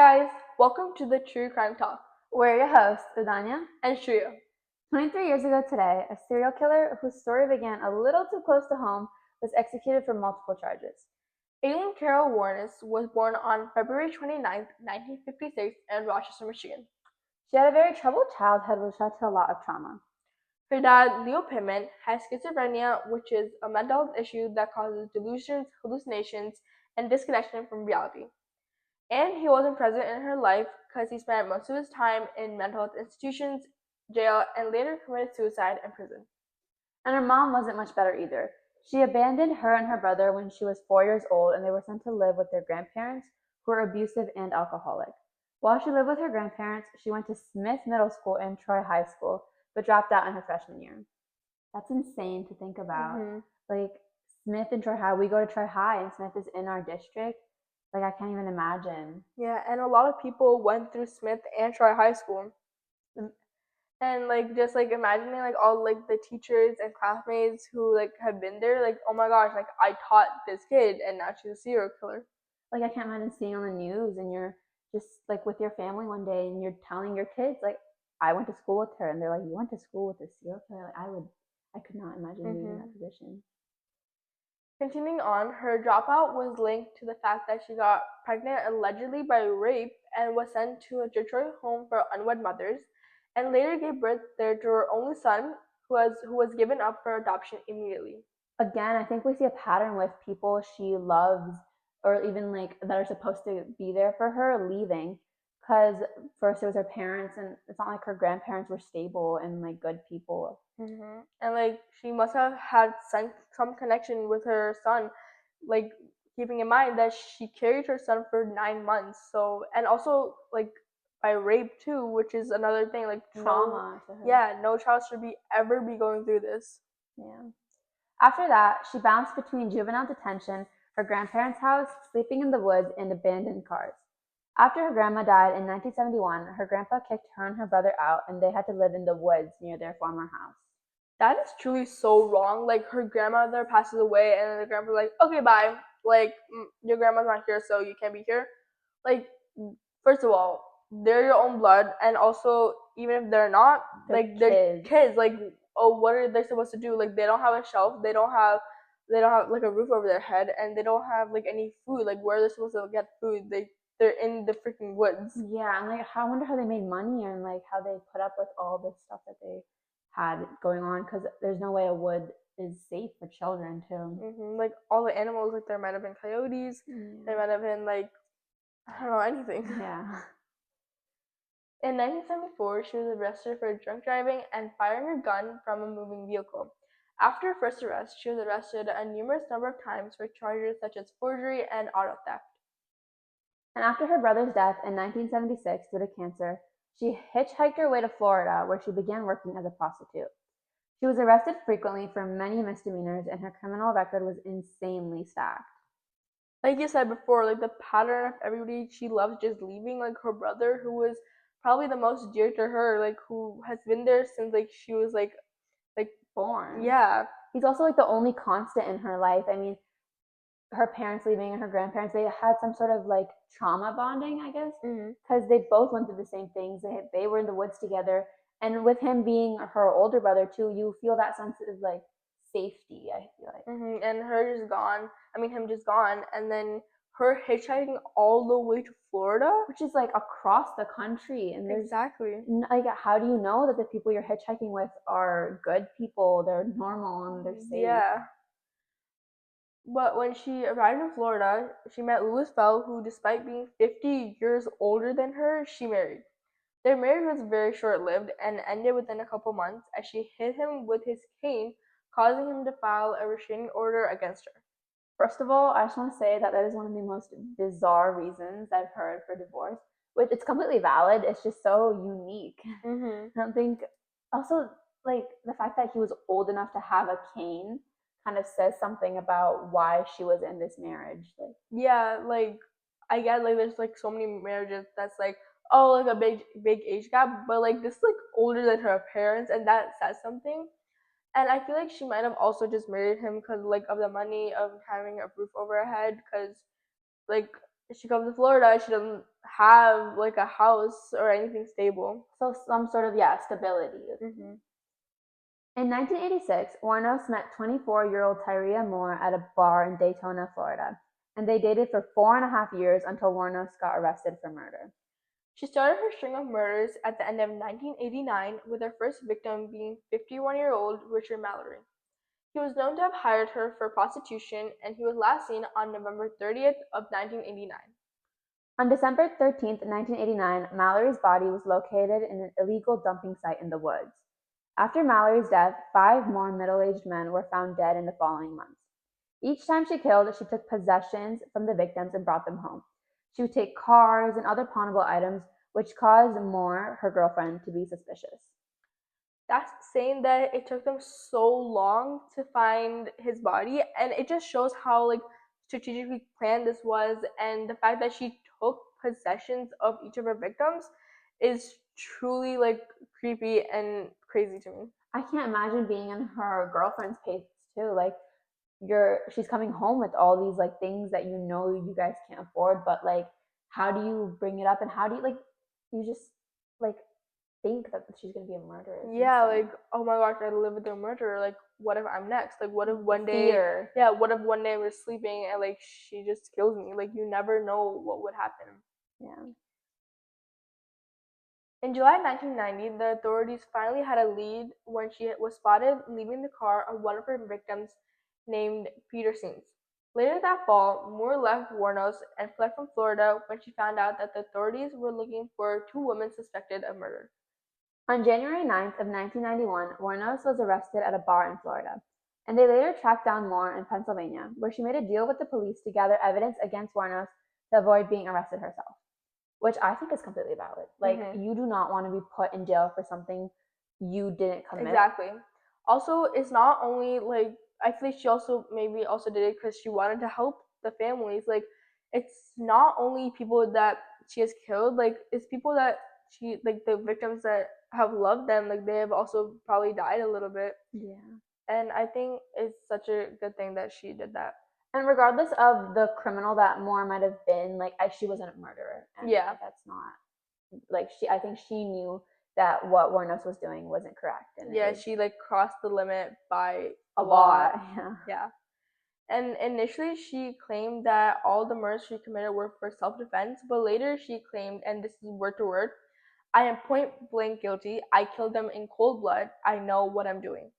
guys, welcome to the True Crime Talk. We're your hosts, Udanya and Shreya. 23 years ago today, a serial killer whose story began a little too close to home was executed for multiple charges. Aileen Carol Wuornos was born on February 29, 1956 in Rochester, Michigan. She had a very troubled childhood which led to a lot of trauma. Her dad, Leo Pittman, has schizophrenia, which is a mental health issue that causes delusions, hallucinations, and disconnection from reality. And he wasn't present in her life because he spent most of his time in mental health institutions, jail, and later committed suicide in prison. And her mom wasn't much better either. She abandoned her and her brother when she was 4 years old, and they were sent to live with their grandparents, who were abusive and alcoholic. While she lived with her grandparents, she went to Smith Middle School and Troy High School, but dropped out in her freshman year. That's insane to think about. Mm-hmm. Like, Smith and Troy High, we go to Troy High, and Smith is in our district. Like, I can't even imagine. Yeah, and a lot of people went through Smith and Troy High School. And just imagining all the teachers and classmates who have been there, oh my gosh, I taught this kid and now she's a serial killer. Like, I can't imagine seeing on the news and you're just with your family one day and you're telling your kids I went to school with her, and they're like, you went to school with a serial killer? I could not imagine being in that position. Continuing on, her dropout was linked to the fact that she got pregnant allegedly by rape and was sent to a Detroit home for unwed mothers, and later gave birth there to her only son, who was given up for adoption immediately. Again, I think we see a pattern with people she loves, or even that are supposed to be there for her, leaving. Because first it was her parents, and it's not like her grandparents were stable and good people. Mm-hmm. And she must have had some connection with her son, keeping in mind that she carried her son for 9 months. So, and also by rape too, which is another thing, trauma to her. Yeah, no child should ever be going through this. Yeah. After that, she bounced between juvenile detention, her grandparents' house, sleeping in the woods, and abandoned cars. After her grandma died in 1971, her grandpa kicked her and her brother out, and they had to live in the woods near their former house. That is truly so wrong. Her grandmother passes away, and the grandpa's okay, bye. Your grandma's not here, so you can't be here. First of all, they're your own blood, and also, even if they're not, they're kids. What are they supposed to do? They don't have a shelf, they don't have a roof over their head, and they don't have any food. Where are they supposed to get food? They're in the freaking woods. Yeah, and I wonder how they made money, and how they put up with all this stuff that they had going on, because there's no way a wood is safe for children too. Mm-hmm. All the animals, there might have been coyotes, there might have been I don't know, anything. Yeah. In 1974, she was arrested for drunk driving and firing a gun from a moving vehicle. After her first arrest, she was arrested a numerous number of times for charges such as forgery and auto theft. And after her brother's death in 1976 due to cancer, she hitchhiked her way to Florida, where she began working as a prostitute. She was arrested frequently for many misdemeanors, and her criminal record was insanely stacked. Like you said before, the pattern of everybody she loves just leaving, her brother, who was probably the most dear to her, who has been there since she was born. Yeah. He's also the only constant in her life. I mean, her parents leaving and her grandparents, they had some sort of trauma bonding, I guess, because they both went through the same things. They were in the woods together, and with him being her older brother too, you feel that sense of safety, I feel like. Mm-hmm. And him just gone, and then her hitchhiking all the way to Florida, which is across the country, and exactly how do you know that the people you're hitchhiking with are good people, they're normal, and they're safe? Yeah. But when she arrived in Florida, she met Louis Fell, who, despite being 50 years older than her, she married. Their marriage was very short-lived and ended within a couple months as she hit him with his cane, causing him to file a restraining order against her. First of all, I just want to say that is one of the most bizarre reasons I've heard for divorce. Which it's completely valid. It's just so unique. Mm-hmm. I don't think. Also, the fact that he was old enough to have a cane kind of says something about why she was in this marriage. Yeah, I get there's so many marriages that's a big age gap, but this older than her parents, and that says something. And I feel she might have also just married him because of the money, of having a roof over her head, because she comes to Florida, she doesn't have like a house or anything stable. So some sort of stability. Mm-hmm. In 1986, Wuornos met 24-year-old Tyria Moore at a bar in Daytona, Florida, and they dated for 4.5 years until Wuornos got arrested for murder. She started her string of murders at the end of 1989, with her first victim being 51-year-old Richard Mallory. He was known to have hired her for prostitution, and he was last seen on November 30th of 1989. On December 13th, 1989, Mallory's body was located in an illegal dumping site in the woods. After Mallory's death, 5 more middle-aged men were found dead in the following months. Each time she killed, she took possessions from the victims and brought them home. She would take cars and other pawnable items, which caused Moore, her girlfriend, to be suspicious. That's saying that it took them so long to find his body, and it just shows how like strategically planned this was, and the fact that she took possessions of each of her victims is truly like creepy and crazy to me. I can't imagine being in her girlfriend's place too. Like she's coming home with all these like things that you guys can't afford, but like how do you bring it up and how do you like you just like think that she's gonna be a murderer? Yeah, like oh my gosh, I live with a murderer. Like what if I'm next? Like what if one day Fear. yeah, what if one day we're sleeping and like she just kills me? Like you never know what would happen. Yeah. In July 1990, the authorities finally had a lead when she was spotted leaving the car of one of her victims named Peter Seams. Later that fall, Moore left Wuornos and fled from Florida when she found out that the authorities were looking for 2 women suspected of murder. On January 9th of 1991, Wuornos was arrested at a bar in Florida, and they later tracked down Moore in Pennsylvania, where she made a deal with the police to gather evidence against Wuornos to avoid being arrested herself, which I think is completely valid. Like, you do not want to be put in jail for something you didn't commit. Exactly. Also, it's not only like I feel like she also maybe also did it because she wanted to help the families. Like, it's not only people that she has killed. Like, it's people that she like the victims that have loved them. Like, they have also probably died a little bit. Yeah. And I think it's such a good thing that she did that. And regardless of the criminal that Moore might have been, like she wasn't a murderer. And Yeah. that's not like I think she knew that what Wuornos was doing wasn't correct. And yeah, she like crossed the limit by a lot. Yeah. Yeah. And initially, she claimed that all the murders she committed were for self-defense, but later she claimed, and this is word to word, I am point blank guilty. I killed them in cold blood. I know what I'm doing.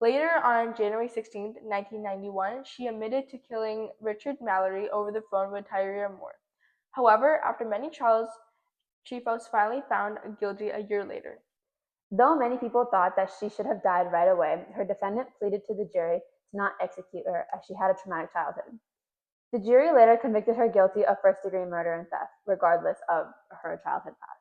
Later, on January 16th, 1991, she admitted to killing Richard Mallory over the phone with Tyria Moore. However, after many trials, she was finally found guilty a year later. Though many people thought that she should have died right away, her defendant pleaded to the jury to not execute her as she had a traumatic childhood. The jury later convicted her guilty of first-degree murder and theft, regardless of her childhood past.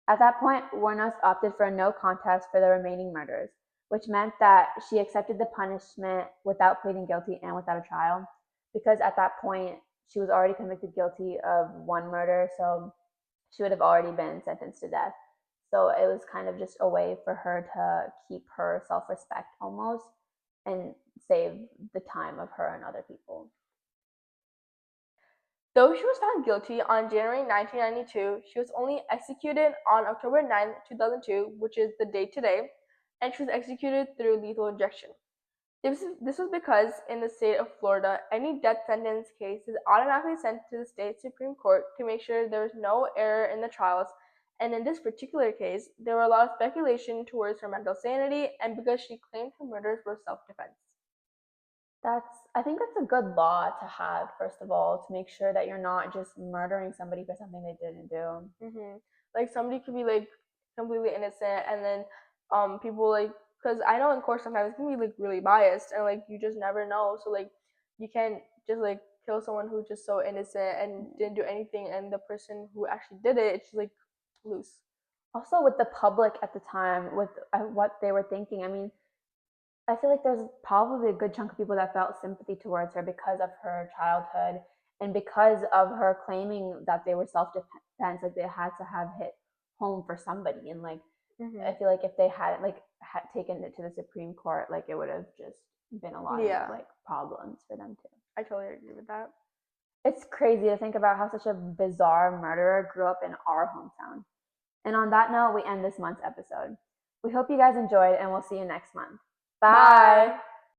At that point, Wuornos opted for a no contest for the remaining murders, which meant that she accepted the punishment without pleading guilty and without a trial, because at that point, she was already convicted guilty of one murder, so she would have already been sentenced to death. So it was kind of just a way for her to keep her self-respect almost and save the time of her and other people. Though she was found guilty on January 1992, she was only executed on October 9, 2002, which is the date today, and she was executed through lethal injection. This was because in the state of Florida, any death sentence case is automatically sent to the state Supreme Court to make sure there is no error in the trials, and in this particular case, there were a lot of speculation towards her mental sanity and because she claimed her murders were self-defense. I think that's a good law to have, first of all, to make sure that you're not just murdering somebody for something they didn't do. Like somebody could be like completely innocent, and then people like because I know in court sometimes it can be like really biased, and like you just never know. So like you can't just like kill someone who's just so innocent and didn't do anything, and the person who actually did it, it's just like loose. Also, with the public at the time, with what they were thinking, I mean, I feel like there's probably a good chunk of people that felt sympathy towards her because of her childhood and because of her claiming that they were self-defense, like they had to have hit home for somebody. And like, I feel like if they hadn't had taken it to the Supreme Court, like it would have just been a lot of like problems for them too. I totally agree with that. It's crazy to think about how such a bizarre murderer grew up in our hometown. And on that note, we end this month's episode. We hope you guys enjoyed, and we'll see you next month. Bye. Bye.